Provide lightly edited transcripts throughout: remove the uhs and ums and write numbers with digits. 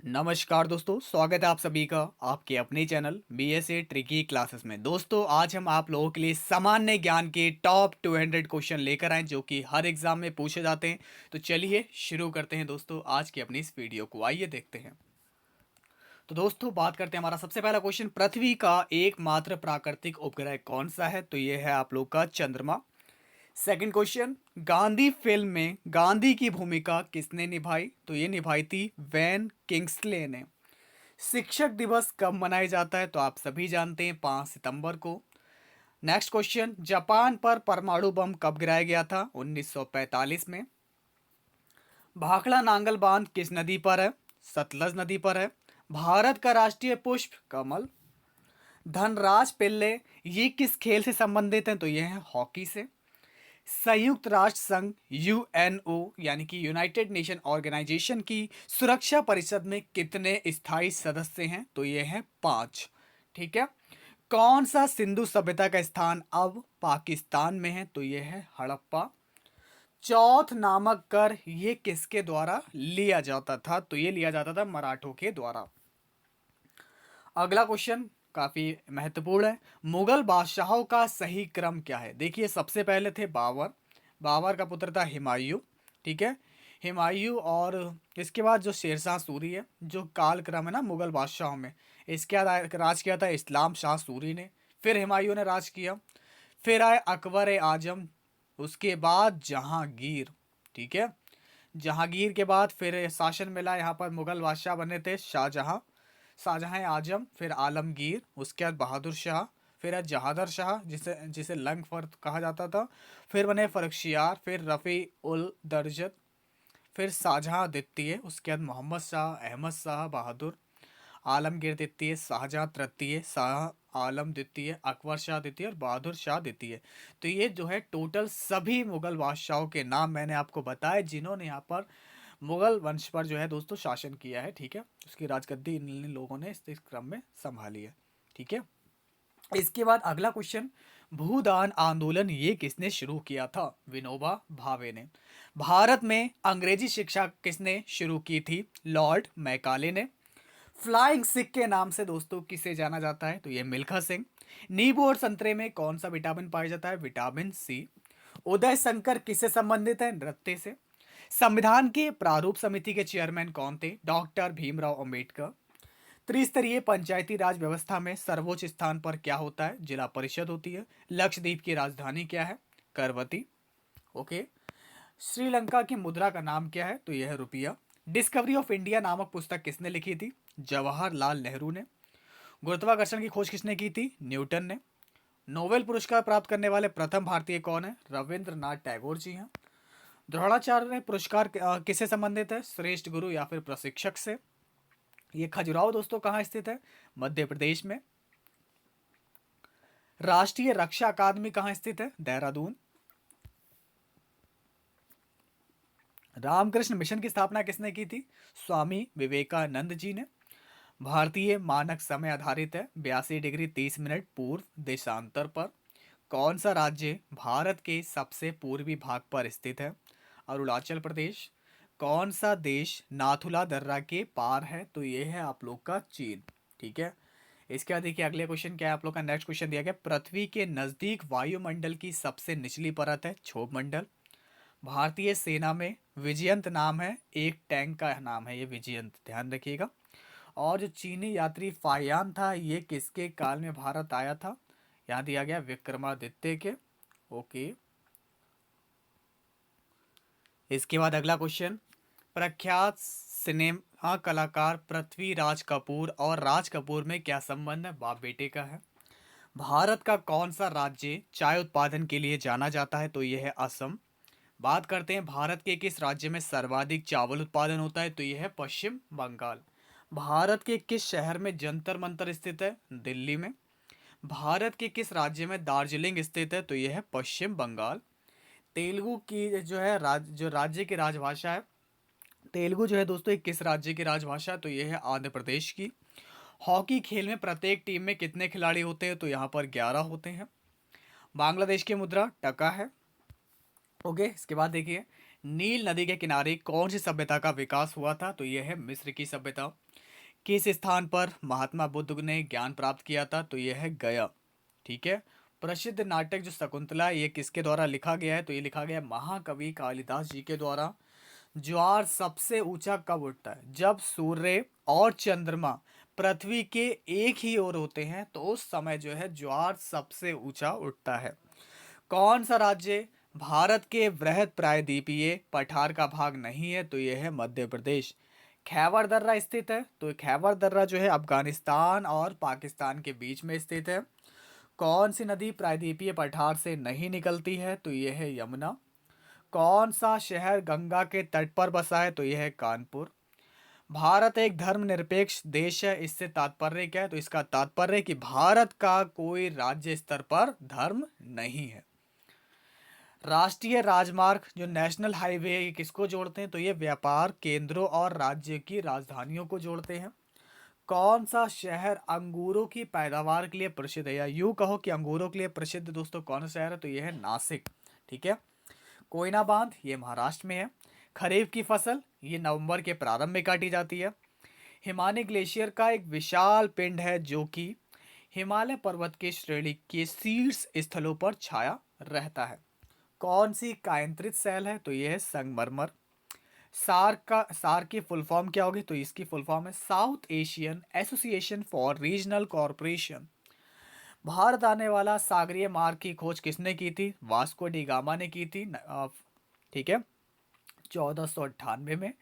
नमस्कार दोस्तों, स्वागत है आप सभी का आपके अपने चैनल बीएसए ट्रिकी क्लासेस में। दोस्तों, आज हम आप लोगों के लिए सामान्य ज्ञान के टॉप 200 क्वेश्चन लेकर आए जो कि हर एग्जाम में पूछे जाते हैं। तो चलिए शुरू करते हैं दोस्तों आज की अपनी इस वीडियो को। आइए देखते हैं। तो दोस्तों, बात करते हैं हमारा सबसे पहला क्वेश्चन, पृथ्वी का एकमात्र प्राकृतिक उपग्रह कौन सा है? तो ये है आप लोग का चंद्रमा। सेकंड क्वेश्चन, गांधी फिल्म में गांधी की भूमिका किसने निभाई? तो ये निभाई थी वैन किंग्सले ने। शिक्षक दिवस कब मनाया जाता है? तो आप सभी जानते हैं, 5 सितंबर को। नेक्स्ट क्वेश्चन, जापान पर परमाणु बम कब गिराया गया था? 1945 में। भाखड़ा नांगल बांध किस नदी पर है? सतलज नदी पर है। भारत का राष्ट्रीय पुष्प कमल। धनराज पिल्ले ये किस खेल से संबंधित हैं? तो ये है हॉकी से। संयुक्त राष्ट्र संघ यूएनओ यानी कि यूनाइटेड नेशन ऑर्गेनाइजेशन की सुरक्षा परिषद में कितने स्थायी सदस्य हैं? तो ये हैं 5। ठीक है। कौन सा सिंधु सभ्यता का स्थान अब पाकिस्तान में है? तो ये है हड़प्पा। चौथ नामक कर ये किसके द्वारा लिया जाता था? तो ये लिया जाता था मराठों के द्वारा। अगला क्वेश्चन काफी महत्वपूर्ण है, मुगल बादशाहों का सही क्रम क्या है? देखिए, सबसे पहले थे बाबर। बाबर का पुत्र था हुमायूं। ठीक है। हुमायूं, और इसके बाद जो शेरशाह सूरी है, जो काल क्रम है ना मुगल बादशाहों में, इसके बाद राज किया था इस्लाम शाह सूरी ने। फिर हुमायूं ने राज किया। फिर आए अकबर आजम। उसके बाद जहांगीर। ठीक है। जहांगीर के बाद फिर शासन मिला, यहाँ पर मुगल बादशाह बने थे शाहजहां। शाहजहां आजम, फिर आलमगीर, उसके बाद बहादुर शाह, फिर है जहादर शाह जिसे जिसे लंग फर्द कहा जाता था। फिर बने फर्रुखशियार, फिर रफ़ी उल दर्जत, फिर शाहजहां द्वितीय, उसके बाद मोहम्मद शाह, अहमद शाह बहादुर, आलमगीर द्वितीय, शाहजहां तृतीय, शाह आलम द्वितीय, अकबर शाह द्वितीय और बहादुर शाह द्वितीय। तो ये जो है टोटल सभी मुगल बादशाहों के नाम मैंने आपको बताए जिन्होंने यहाँ पर मुगल वंश पर जो है दोस्तों शासन किया है। ठीक है। उसकी राजगद्दी इन लोगों ने इस क्रम में संभाली है। ठीक है। इसके बाद अगला क्वेश्चन, भूदान आंदोलन ये किसने शुरू किया था? विनोबा भावे ने। भारत में अंग्रेजी शिक्षा किसने शुरू की थी? लॉर्ड मैकाले ने। फ्लाइंग सिख के नाम से दोस्तों किसे जाना जाता है? तो ये मिल्खा सिंह। नींबू और संतरे में कौन सा विटामिन पाया जाता है? Vitamin C. उदय शंकर किससे संबंधित है? नृत्य से। संविधान के प्रारूप समिति के चेयरमैन कौन थे? डॉक्टर भीमराव अंबेडकर। त्रिस्तरीय पंचायती राज व्यवस्था में सर्वोच्च स्थान पर क्या होता है? जिला परिषद होती है। लक्षद्वीप की राजधानी क्या है? करवती। ओके। श्रीलंका की मुद्रा का नाम क्या है? तो यह है रुपया। डिस्कवरी ऑफ इंडिया नामक पुस्तक किसने लिखी थी? जवाहरलाल नेहरू ने। गुरुत्वाकर्षण की खोज किसने की थी? न्यूटन ने। नोबेल पुरस्कार प्राप्त करने वाले प्रथम भारतीय कौन है? रविंद्रनाथ टैगोर जी हैं। द्रोणाचार्य पुरस्कार किससे संबंधित है? श्रेष्ठ गुरु या फिर प्रशिक्षक से। ये खजुराहो दोस्तों कहाँ स्थित है? मध्य प्रदेश में। राष्ट्रीय रक्षा अकादमी कहाँ स्थित है? देहरादून। रामकृष्ण मिशन की स्थापना किसने की थी? स्वामी विवेकानंद जी ने। भारतीय मानक समय आधारित है 82 डिग्री 30 मिनट पूर्व देशांतर पर। कौन सा राज्य भारत के सबसे पूर्वी भाग पर स्थित है? अरुणाचल प्रदेश। कौन सा देश नाथुला दर्रा के पार है? तो ये है आप लोग का चीन। ठीक है। इसके बाद देखिए अगले क्वेश्चन क्या है आप लोग का। नेक्स्ट क्वेश्चन दिया गया, पृथ्वी के नजदीक वायुमंडल की सबसे निचली परत है क्षोभ मंडल। भारतीय सेना में विजयंत नाम है एक टैंक का नाम है, ये विजयंत ध्यान रखिएगा। और जो चीनी यात्री फायान था ये किसके काल में भारत आया था? यहाँ दिया गया विक्रमादित्य के। ओके। इसके बाद अगला क्वेश्चन, प्रख्यात सिनेमा कलाकार पृथ्वीराज कपूर और राज कपूर में क्या संबंध है? बाप बेटे का है। भारत का कौन सा राज्य चाय उत्पादन के लिए जाना जाता है? तो यह है असम। बात करते हैं भारत के किस राज्य में सर्वाधिक चावल उत्पादन होता है? तो यह है पश्चिम बंगाल। भारत के किस शहर में जंतर मंतर स्थित है? दिल्ली में। भारत के किस राज्य में दार्जिलिंग स्थित है? तो यह है पश्चिम बंगाल। तेलुगु की जो है जो राज्य की राजभाषा है, तेलुगु जो है दोस्तों एक किस राज्य की राजभाषा है? तो यह है आंध्र प्रदेश की। हॉकी खेल में प्रत्येक टीम में कितने खिलाड़ी होते हैं? तो यहाँ पर 11 होते हैं। बांग्लादेश की मुद्रा टका है। ओके। इसके बाद देखिए, नील नदी के किनारे कौन सी सभ्यता का विकास हुआ था? तो यह है मिस्र की सभ्यता। किस स्थान पर महात्मा बुद्ध ने ज्ञान प्राप्त किया था? तो यह है गया। ठीक है। प्रसिद्ध नाटक जो शकुंतला, ये किसके द्वारा लिखा गया है? तो ये लिखा गया है महाकवि कालिदास जी के द्वारा। ज्वार सबसे ऊंचा कब उठता है? जब सूर्य और चंद्रमा पृथ्वी के एक ही ओर होते हैं, तो उस समय जो है ज्वार सबसे ऊंचा उठता है। कौन सा राज्य भारत के वृहद प्रायद्वीपीय पठार का भाग नहीं है? तो यह है मध्य प्रदेश। खैबर दर्रा स्थित है, तो खैबर दर्रा जो है अफगानिस्तान और पाकिस्तान के बीच में स्थित है। कौन सी नदी प्रायद्वीपीय पठार से नहीं निकलती है? तो यह है यमुना। कौन सा शहर गंगा के तट पर बसा है? तो यह है कानपुर। भारत एक धर्मनिरपेक्ष देश है, इससे तात्पर्य क्या है? तो इसका तात्पर्य है कि भारत का कोई राज्य स्तर पर धर्म नहीं है। राष्ट्रीय राजमार्ग जो नेशनल हाईवे, ये किसको जोड़ते हैं? तो ये व्यापार केंद्रों और राज्य की राजधानियों को जोड़ते हैं। कौन सा शहर अंगूरों की पैदावार के लिए प्रसिद्ध है, या यूं कहो कि अंगूरों के लिए प्रसिद्ध दोस्तों कौन सा शहर है? तो यह है नासिक। ठीक है। कोयना बांध ये महाराष्ट्र में है। खरीफ की फसल ये नवंबर के प्रारंभ में काटी जाती है। हिमालय ग्लेशियर का एक विशाल पिंड है जो कि हिमालय पर्वत की श्रेणी के शीर्ष स्थलों पर छाया रहता है। कौन सी कायंत्रित सेल है? तो यह है संगमरमर। सार्क की फुल फॉर्म क्या होगी? तो इसकी फुल फॉर्म है south Asian association for regional corporation. Bharat आने वाला सागरीय मार्ग की खोज किसने की थी? वास्को डी गामा ने की थी। ठीक है। 1498 में।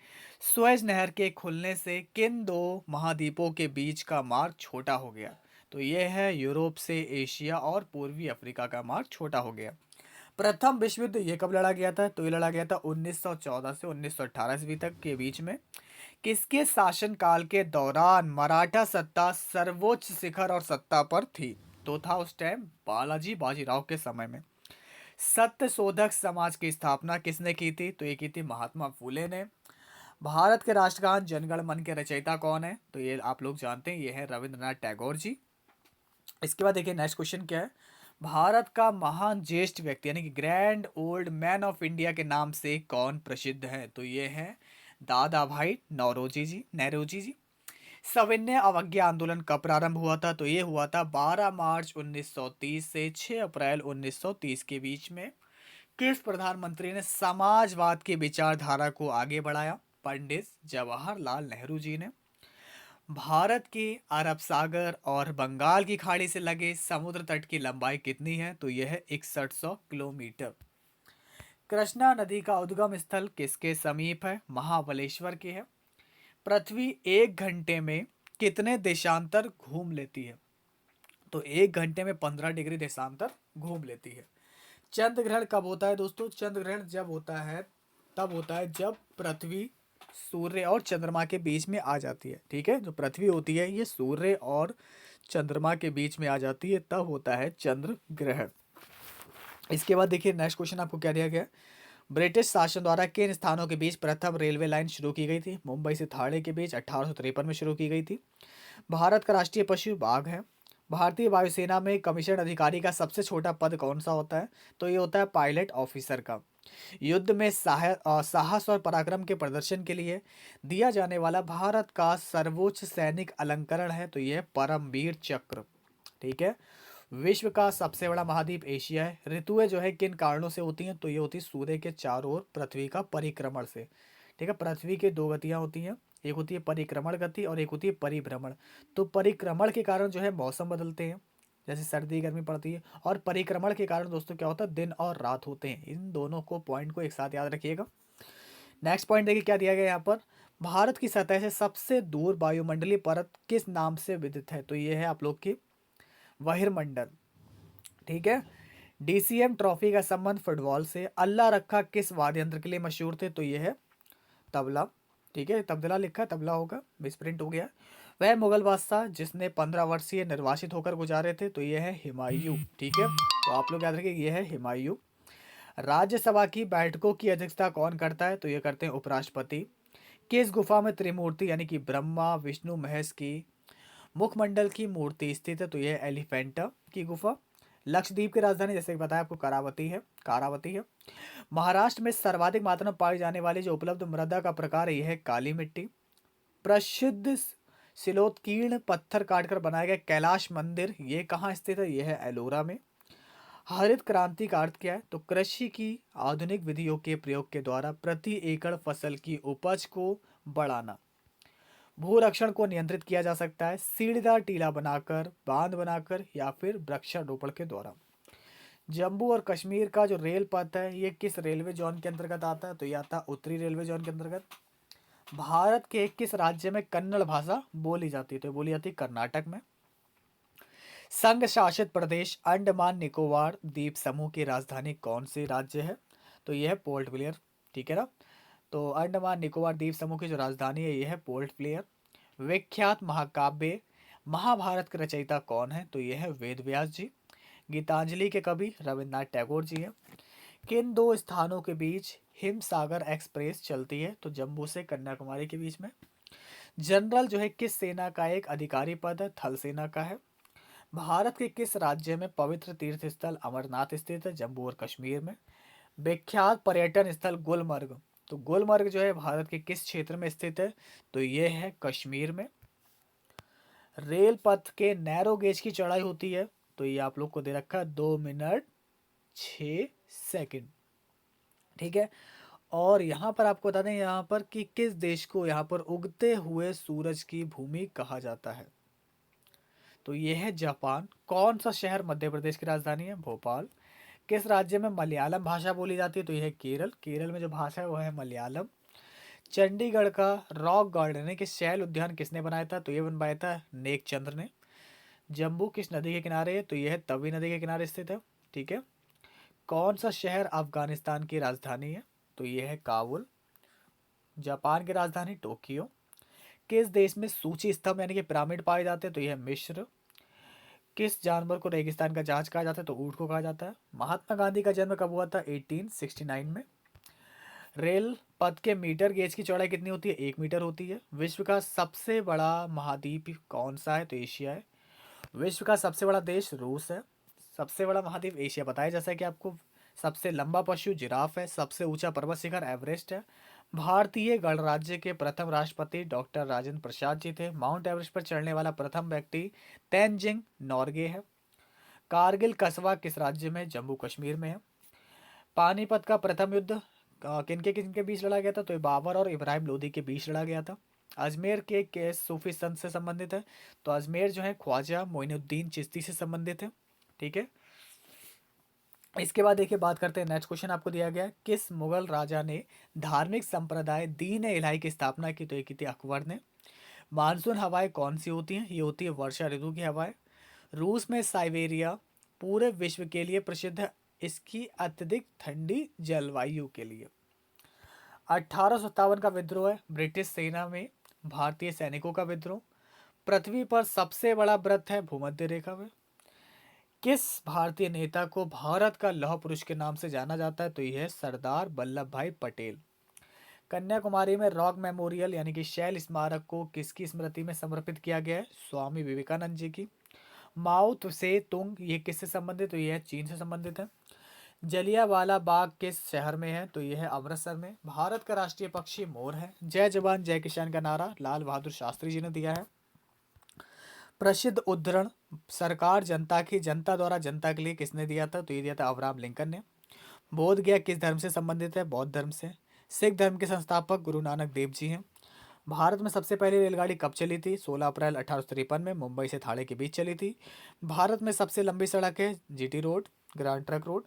सुएज नहर के खुलने से किन दो महाद्वीपों के बीच का मार्ग छोटा हो गया? तो यह है यूरोप से एशिया और पूर्वी अफ्रीका का मार्ग छोटा हो गया। प्रथम विश्व युद्ध ये कब लड़ा गया था? तो ये लड़ा गया था 1914 से 1918 ईस्वी तक के बीच में। किसके शासनकाल के दौरान मराठा सत्ता सर्वोच्च शिखर और सत्ता पर थी? तो था उस टाइम बालाजी बाजीराव के समय में। सत्य शोधक समाज की स्थापना किसने की थी? तो ये की थी महात्मा फूले ने। भारत के राष्ट्रगान जनगण मन के रचयिता कौन है? तो ये आप लोग जानते हैं, ये है रविंद्रनाथ टैगोर जी। इसके बाद देखिए नेक्स्ट क्वेश्चन क्या है। भारत का महान ज्येष्ठ व्यक्ति यानी कि grand old man of India के नाम से कौन प्रसिद्ध है? तो ये है दादा भाई नौरोजी जी। सविनय अवज्ञा आंदोलन कब प्रारंभ हुआ था? तो ये हुआ था 12 मार्च 1930 से 6 अप्रैल 1930 के बीच में। किस प्रधानमंत्री ने समाजवाद की विचारधारा को आगे बढ़ाया? पंडित जवाहरलाल नेहरू जी ने। भारत के अरब सागर और बंगाल की खाड़ी से लगे समुद्र तट की लंबाई कितनी है? तो यह है 6100 किलोमीटर। कृष्णा नदी का उद्गम स्थल किसके समीप है? महाबलेश्वर के है। पृथ्वी एक घंटे में कितने देशांतर घूम लेती है? तो एक घंटे में 15 डिग्री देशांतर घूम लेती है। चंद्र ग्रहण कब होता है दोस्तों? चंद्र ग्रहण जब होता है, तब होता है जब पृथ्वी सूर्य और चंद्रमा के बीच में आ जाती है। ठीक है। जो पृथ्वी होती है ये सूर्य और चंद्रमा के बीच में आ जाती है, तब होता है चंद्र ग्रहण। इसके बाद देखिए नेक्स्ट क्वेश्चन आपको क्या दिया गया है। ब्रिटिश शासन द्वारा किन स्थानों के बीच प्रथम रेलवे लाइन शुरू की गई थी? मुंबई से थाने के बीच 1853 में शुरू की गई थी। भारत का राष्ट्रीय पशु बाघ है। भारतीय वायुसेना में कमीशन अधिकारी का सबसे छोटा पद कौन सा होता है? तो ये होता है पायलट ऑफिसर का। युद्ध में साहस और पराक्रम के प्रदर्शन के लिए दिया जाने वाला भारत का सर्वोच्च सैनिक अलंकरण है, तो यह परमवीर चक्र। ठीक है। विश्व का सबसे बड़ा महाद्वीप एशिया है। ऋतुएं जो है किन कारणों से होती हैं? तो ये होती है सूर्य के चारों ओर पृथ्वी का परिक्रमण से। ठीक है। पृथ्वी के दो गतियां होती हैं, एक होती है परिक्रमण गति और एक होती है परिभ्रमण। तो परिक्रमण के कारण जो है मौसम बदलते हैं, जैसे सर्दी गर्मी पड़ती है, और परिक्रमण के कारण दोस्तों क्या होता है? दिन और रात होते हैं। इन दोनों को पॉइंट को एक साथ याद रखिएगा। नेक्स्ट पॉइंट देखिए क्या दिया गया यहाँ पर। भारत की सतह से सबसे दूर वायुमंडलीय परत किस नाम से विदित है? तो ये है आप लोग की बहिर्मंडल। ठीक है। डीसीएम ट्रॉफी का संबंध फुटबॉल से। अल्लाह रखा किस वाद्य यंत्र के लिए मशहूर थे? तो ये है तबला। ठीक है। तबला लिखा, तबला होगा, मिसप्रिंट हो गया। वह मुगल बादशाह जिसने 15 वर्षीय निर्वासित होकर गुजारे थे? तो ये है हुमायूं। ठीक है। तो आप लोग याद रखिए ये है हुमायूं। राज्यसभा की बैठकों की अध्यक्षता कौन करता है? तो ये करते हैं उपराष्ट्रपति। किस गुफा में त्रिमूर्ति यानी कि ब्रह्मा विष्णु महेश की मुखमंडल की मूर्ति स्थित है? तो यह एलिफेंटा की गुफा। लक्षद्वीप की राजधानी जैसे कि बताया आपको कारावती है। महाराष्ट्र में सर्वाधिक मात्रा में पाई जाने वाली जो उपलब्ध मृदा का प्रकार है यह है काली मिट्टी। प्रसिद्ध सिलोत्कीर्ण पत्थर काटकर बनाया गया कैलाश मंदिर ये कहाँ स्थित है? यह है एलोरा में। हरित क्रांति का अर्थ क्या है? तो कृषि की आधुनिक विधियों के प्रयोग के द्वारा प्रति एकड़ फसल की उपज को बढ़ाना। भूरक्षण को नियंत्रित किया जा सकता है सीढ़ीदार टीला बनाकर, बांध बनाकर या फिर वृक्षारोपण के द्वारा। जम्मू और कश्मीर का जो रेल पथ है ये किस रेलवे जोन के अंतर्गत आता है? तो ये आता है उत्तरी रेलवे जोन के अंतर्गत। भारत के किस राज्य में कन्नड़ भाषा बोली जाती है? तो ये बोली जाती है कर्नाटक में। संघ शासित प्रदेश अंडमान निकोबार द्वीप समूह की राजधानी कौन से राज्य है? तो यह है पोर्ट ब्लेयर। ठीक है ना। तो अंडमान निकोबार द्वीप समूह की जो राजधानी है यह है पोर्ट ब्लेयर। विख्यात महाकाव्य महाभारत के रचयिता कौन है? तो यह है वेद व्यास जी। गीतांजलि के कवि रविन्द्रनाथ टैगोर जी हैं। किन दो स्थानों के बीच हिमसागर एक्सप्रेस चलती है? तो जम्मू से कन्याकुमारी के बीच में। जनरल जो है किस सेना का एक अधिकारी पद है? थल सेना का है। भारत के किस राज्य में पवित्र तीर्थ स्थल अमरनाथ स्थित है? जम्मू और कश्मीर में। विख्यात पर्यटन स्थल गुलमर्ग, तो गुलमर्ग जो है भारत के किस क्षेत्र में स्थित है? तो ये है कश्मीर में। रेल पथ के नैरो गेज की चौड़ाई होती है, तो ये आप लोग को दे रखा है 2 मिनट 6 सेकंड। ठीक है। और यहाँ पर आपको बता दें यहाँ पर कि किस देश को यहाँ पर उगते हुए सूरज की भूमि कहा जाता है? तो ये है जापान। कौन सा शहर मध्य प्रदेश की राजधानी है? भोपाल। किस राज्य में मलयालम भाषा बोली जाती है? तो यह है केरल। केरल में जो भाषा है वह है मलयालम। चंडीगढ़ का रॉक गार्डन है कि शैल उद्यान किसने बनाया था? तो ये बनवाया था नेक चंद्र ने। जम्मू किस नदी के किनारे है? तो यह है तवी नदी के किनारे स्थित है। ठीक है। कौन सा शहर अफगानिस्तान की राजधानी है? तो यह है काबुल। जापान की राजधानी टोक्यो। किस देश में सूची स्तंभ यानी कि पिरामिड पाए जाते हैं? तो यह है मिस्र। किस जानवर को रेगिस्तान का जहाज कहा जाता है? तो ऊँट को कहा जाता है। महात्मा गांधी का जन्म कब हुआ था? 1869 में। रेल पथ के मीटर गेज की चौड़ाई कितनी होती है? 1 मीटर होती है। विश्व का सबसे बड़ा महाद्वीप कौन सा है? तो एशिया है। विश्व का सबसे बड़ा देश रूस है। सबसे बड़ा महाद्वीप एशिया बताया, जैसा कि आपको। सबसे लंबा पशु जिराफ है। सबसे ऊंचा पर्वत शिखर एवरेस्ट है। भारतीय गणराज्य के प्रथम राष्ट्रपति डॉक्टर राजेंद्र प्रसाद जी थे। माउंट एवरेस्ट पर चढ़ने वाला प्रथम व्यक्ति तेनजिंग नॉर्गे है। कारगिल कस्बा किस राज्य में? जम्मू कश्मीर में है। पानीपत का प्रथम युद्ध किनके किनके बीच लड़ा गया था? तो ये बाबर और इब्राहिम लोदी के बीच लड़ा गया था। अजमेर के केस सूफी संत से संबंधित है? तो अजमेर जो है ख्वाजा मोइनुद्दीन चिश्ती से संबंधित है। ठीक है। इसके बाद देखिए बात करते हैं, नेक्स्ट क्वेश्चन आपको दिया गया है, किस मुगल राजा ने धार्मिक संप्रदाय दीन ए इलाही की स्थापना की? तो ये की थी अकबर ने। मानसून हवाएं कौन सी होती हैं? ये होती है वर्षा ऋतु की हवाएं। रूस में साइबेरिया पूरे विश्व के लिए प्रसिद्ध है इसकी अत्यधिक ठंडी जलवायु के लिए। 1857 का विद्रोह है ब्रिटिश सेना में भारतीय सैनिकों का विद्रोह। पृथ्वी पर सबसे बड़ा व्रत है भूमध्य रेखा में। किस भारतीय नेता को भारत का लौह पुरुष के नाम से जाना जाता है? तो यह है सरदार वल्लभ भाई पटेल। कन्याकुमारी में रॉक मेमोरियल यानी कि शैल स्मारक को किसकी स्मृति में समर्पित किया गया है? स्वामी विवेकानंद जी की। माओ त्से तुंग ये किससे संबंधित? तो यह है चीन से संबंधित है। जलियांवाला बाग किस शहर में है? तो यह है अमृतसर में। भारत का राष्ट्रीय पक्षी मोर है। जय जवान जय किसान का नारा लाल बहादुर शास्त्री जी ने दिया है। प्रसिद्ध उद्धरण सरकार जनता की जनता द्वारा जनता के लिए किसने दिया था? तो ये दिया था अब्राहम लिंकन ने। बोध गया किस धर्म से संबंधित है? बौद्ध धर्म से। सिख धर्म के संस्थापक गुरु नानक देव जी हैं। भारत में सबसे पहली रेलगाड़ी कब चली थी? 16 अप्रैल 1853 में मुंबई से थाने के बीच चली थी। भारत में सबसे लंबी सड़क है GT road, grand trunk road.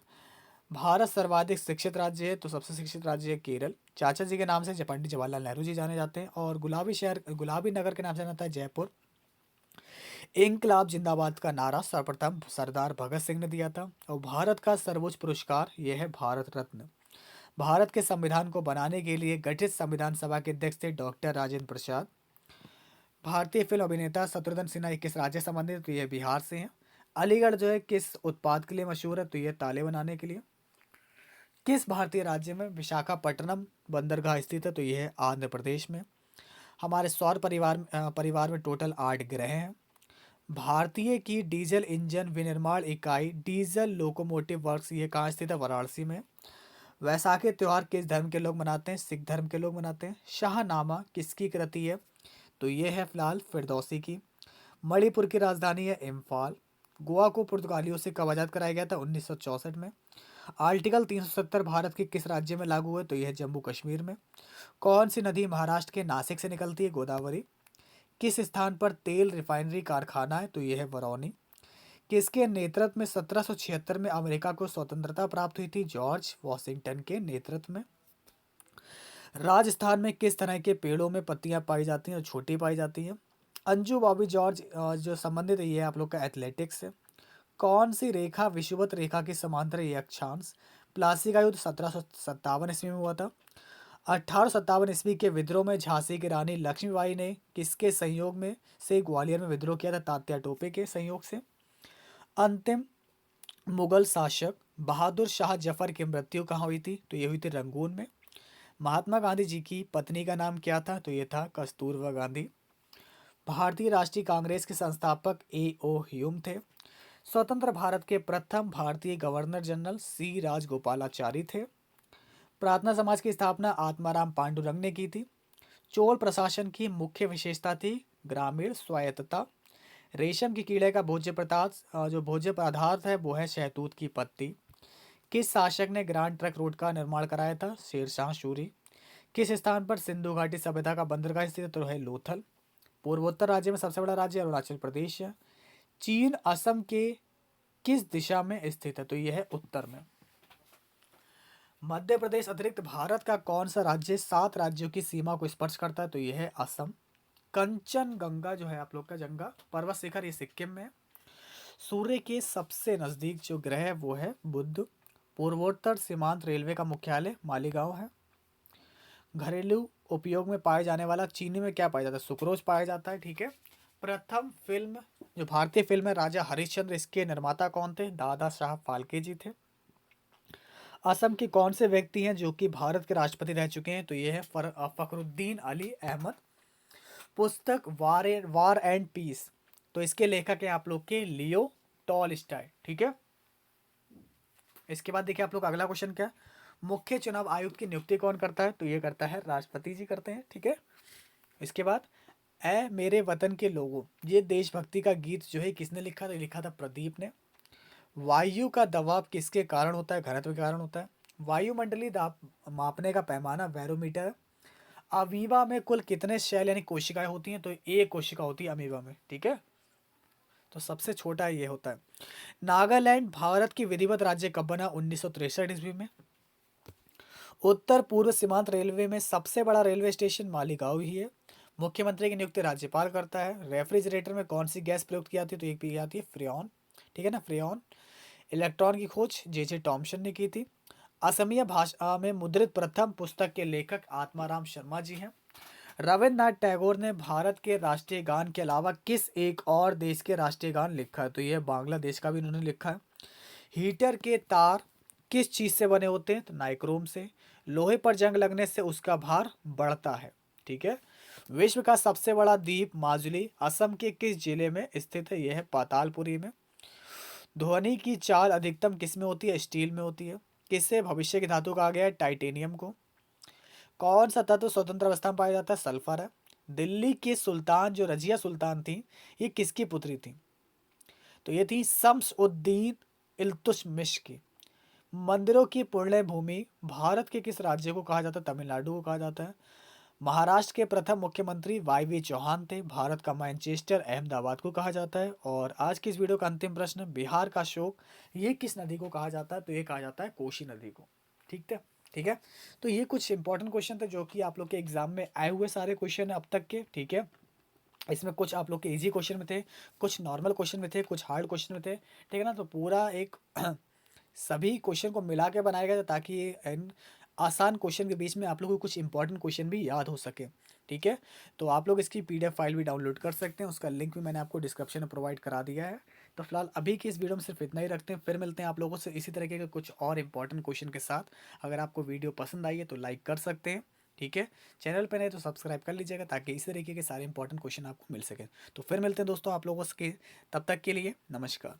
Bharat सर्वाधिक शिक्षित राज्य है, तो सबसे शिक्षित राज्य है केरल। चाचा जी के नाम से पंडित जवाहरलाल नेहरू जी जाने जाते हैं। और गुलाबी शहर गुलाबी नगर के नाम से जाना जाता है जयपुर। इंकलाब जिंदाबाद का नारा सर्वप्रथम सरदार भगत सिंह ने दिया था। और भारत का सर्वोच्च पुरस्कार यह है भारत रत्न। भारत के संविधान को बनाने के लिए गठित संविधान सभा के अध्यक्ष थे डॉक्टर राजेंद्र प्रसाद। भारतीय फिल्म अभिनेता शत्रुघ्न सिन्हा किस राज्य से संबंधित? तो यह बिहार से हैं। अलीगढ़ जो है किस उत्पाद के लिए मशहूर है? तो यह ताले बनाने के लिए। किस भारतीय राज्य में विशाखापट्टनम बंदरगाह स्थित है? तो यह है आंध्र प्रदेश में। हमारे सौर परिवार में टोटल 8 ग्रह हैं। भारतीय की डीजल इंजन विनिर्माण इकाई डीजल लोकोमोटिव वर्क्स ये कहाँ स्थित है? वाराणसी में। वैसाखी त्यौहार किस धर्म के लोग मनाते हैं? सिख धर्म के लोग मनाते हैं। शाहनामा किसकी कृति है? तो ये है फिलहाल फिरदौसी की। मणिपुर की राजधानी है इम्फाल। गोवा को पुर्तगालियों से कब आज़ाद कराया गया था? 1964 में। आर्टिकल 370 भारत के किस राज्य में लागू है? तो यह है जम्मू कश्मीर में। कौन सी नदी महाराष्ट्र के नासिक से निकलती है? गोदावरी। किस स्थान पर तेल रिफाइनरी कारखाना है? तो यह है बरौनी। किसके नेतृत्व में 1776 में अमेरिका को स्वतंत्रता प्राप्त हुई थी? जॉर्ज वॉशिंगटन के नेतृत्व में। राजस्थान में किस तरह के पेड़ों में पत्तियां पाई जाती हैं और छोटी पाई जाती हैं? अंजू बॉबी जॉर्ज जो संबंधित है ये आप लोग का एथलेटिक्स से। कौन सी रेखा विषुवत रेखा के समांतर है? ये अक्षांश। प्लासी का युद्ध 1757 ईस्वी में हुआ था। 1857 ईस्वी के विद्रोह में झांसी की रानी लक्ष्मीबाई ने किसके संयोग में से ग्वालियर में विद्रोह किया था? तात्या टोपे के संयोग से। अंतिम मुगल शासक बहादुर शाह जफर की मृत्यु कहाँ हुई थी? तो ये हुई थी रंगून में। महात्मा गांधी जी की पत्नी का नाम क्या था? तो ये था कस्तूरबा गांधी। भारतीय राष्ट्रीय कांग्रेस के संस्थापक ए ओ ह्यूम थे। स्वतंत्र भारत के प्रथम भारतीय गवर्नर जनरल सी राजगोपालाचारी थे। प्रार्थना समाज की स्थापना आत्माराम पांडुरंग ने की थी। चोल प्रशासन की मुख्य विशेषता थी ग्रामीण स्वायत्तता। रेशम की कीड़े का भोज्य पदार्थ जो भोज्य पदार्थ है वो है शहतूत की पत्ती। किस शासक ने ग्रांड ट्रंक रोड का निर्माण कराया था? शेरशाह सूरी। किस स्थान पर सिंधु घाटी सभ्यता का बंदरगाह स्थित है? तो है लोथल। पूर्वोत्तर राज्य में सबसे बड़ा राज्य अरुणाचल प्रदेश है। चीन असम के किस दिशा में स्थित है? तो यह है उत्तर में। मध्य प्रदेश अतिरिक्त भारत का कौन सा राज्य 7 राज्यों की सीमा को स्पर्श करता है? तो यह है असम। कंचनजंगा जो है आप लोग का जंगा पर्वत शिखर ये सिक्किम में है। सूर्य के सबसे नजदीक जो ग्रह है वो है बुध। पूर्वोत्तर सीमांत रेलवे का मुख्यालय मालीगांव है। घरेलू उपयोग में पाए जाने वाला चीनी में क्या पाया जाता है? सुक्रोज पाया जाता है। ठीक है। प्रथम फिल्म जो भारतीय फिल्म है राजा हरिश्चंद्र इसके निर्माता कौन थे? दादा साहब फाल्के जी थे। असम के कौन से व्यक्ति हैं जो कि भारत के राष्ट्रपति रह चुके हैं? तो ये है फखरुद्दीन अली अहमद। पुस्तक वार एंड पीस तो इसके लेखक हैं आप लोग के लियो टॉलस्टॉय। ठीक है। इसके बाद देखिए आप लोग अगला क्वेश्चन क्या है? मुख्य चुनाव आयुक्त की नियुक्ति कौन करता है? तो ये करता है राष्ट्रपति जी करते हैं। ठीक है। इसके बाद ए मेरे वतन के लोगों ये देशभक्ति का गीत जो है किसने लिखा था? लिखा था प्रदीप ने। वायु का दबाव किसके कारण होता है? घनत्व के कारण होता है। वायुमंडलीय दाब मापने का पैमाना बैरोमीटर है। अमीबा में कुल कितने सेल यानी कोशिकाएं होती हैं? तो एक कोशिका होती है अमीबा में। ठीक है। तो सबसे छोटा ये होता है। नागालैंड भारत की विधिवत राज्य कब बना? 1963 ईस्वी में। उत्तर पूर्व सीमांत रेलवे में सबसे बड़ा रेलवे स्टेशन मालीगांव ही है। मुख्यमंत्री की नियुक्ति राज्यपाल करता है। रेफ्रिजरेटर में कौन सी गैस प्रयुक्त की जाती है? तो एक पी जाती है फ्रेऑन। ठीक है ना, फ्रेऑन। इलेक्ट्रॉन की खोज जे टॉमसन ने की थी। असमिया भाषा में मुद्रित प्रथम पुस्तक के लेखक आत्माराम शर्मा जी हैं। रविन्द्रनाथ टैगोर ने भारत के राष्ट्रीय गान के अलावा किस एक और देश के राष्ट्रीय गान लिखा है? तो यह बांग्लादेश का भी उन्होंने लिखा है। हीटर के तार किस चीज से बने होते हैं? तो नाइक्रोम से। लोहे पर जंग लगने से उसका भार बढ़ता है। ठीक है। विश्व का सबसे बड़ा द्वीप माजुली असम के किस जिले में स्थित है? यह है पातालपुरी में। ध्वनि की चाल अधिकतम किस में होती है? स्टील में होती है। किससे भविष्य की धातु कहा गया है? टाइटेनियम को। कौन सा तत्व स्वतंत्र अवस्था में पाया जाता है? सल्फर है। दिल्ली की सुल्तान जो रजिया सुल्तान थी ये किसकी पुत्री थी? तो ये थी शम्स उद्दीन इल्तुतमिश की। मंदिरों की पुण्य भूमि भारत के किस राज्य को कहा जाता है? तमिलनाडु को कहा जाता है। महाराष्ट्र के प्रथम मुख्यमंत्री वाई चौहान थे। भारत का मैनचेस्टर अहमदाबाद को कहा जाता है। और आज की इस वीडियो का अंतिम प्रश्न, बिहार का शोक ये किस नदी को कहा जाता है? तो ये कहा जाता है कोसी नदी को। ठीक है। ठीक है। तो ये कुछ इंपॉर्टेंट क्वेश्चन थे जो कि आप लोग के एग्जाम में आए हुए सारे क्वेश्चन है अब तक के। ठीक है। इसमें कुछ आप लोग के इजी क्वेश्चन में थे, कुछ नॉर्मल क्वेश्चन में थे, कुछ हार्ड क्वेश्चन में थे। ठीक है ना। तो पूरा एक सभी क्वेश्चन को मिला के बनाया गया था ताकि इन आसान क्वेश्चन के बीच में आप लोग को कुछ इंपॉर्टेंट क्वेश्चन भी याद हो सके। ठीक है। तो आप लोग इसकी पीडीएफ फाइल भी डाउनलोड कर सकते हैं, उसका लिंक भी मैंने आपको डिस्क्रिप्शन में प्रोवाइड करा दिया है। तो फिलहाल अभी की इस वीडियो में सिर्फ इतना ही रखते हैं, फिर मिलते हैं आप लोगों से इसी तरीके के कुछ और इंपॉर्टेंट क्वेश्चन के साथ। अगर आपको वीडियो पसंद आई है तो लाइक कर सकते हैं। ठीक है। चैनल पर नहीं तो सब्सक्राइब कर लीजिएगा ताकि इस तरीके के सारे इंपॉर्टेंट क्वेश्चन आपको मिल सके। तो फिर मिलते हैं दोस्तों आप लोगों से, तब तक के लिए नमस्कार।